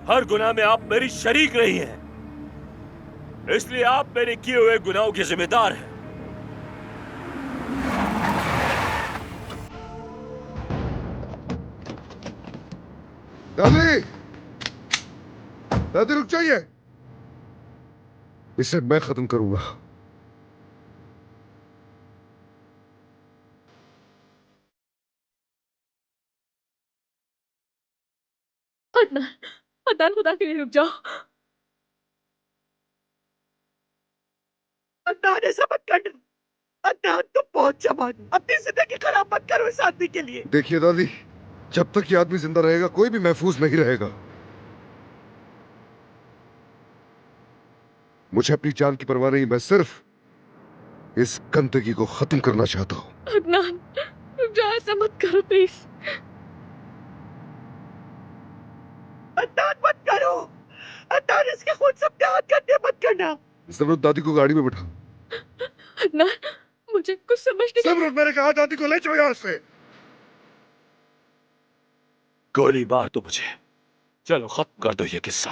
हर गुनाह में आप मेरी शरीक रही हैं, इसलिए आप मेरे किए हुए गुनाहों की जिम्मेदार हैं। दादी, दादी रुक जाइए। इसे मैं खत्म करूंगा। अदनान, अदनान, खुदा के लिए रुक जाओ। अदनान, ऐसा मत करना। अदनान, तुम बहुत जवान हो, अपनी जिंदगी खराब मत करो इस आदमी के लिए। देखिए दादी, जब तक ये आदमी जिंदा रहेगा कोई भी महफूज नहीं रहेगा। मुझे अपनी जान की परवाह नहीं, मैं सिर्फ इस गंदगी को खत्म करना चाहता हूं। अदनान, रुक जाओ, ऐसा मत करो प्लीज। अदनान, मत करो। अदनान, इसके खून से अपने हाथ गंदे मत करना। जरूरत दादी को गाड़ी में बैठा। अदनान, मुझे कुछ समझने की। जरूरत, मैंने कहा दादी को ले जाओ यहां से। गोली मार दो मुझे, चलो खत्म कर दो ये किस्सा।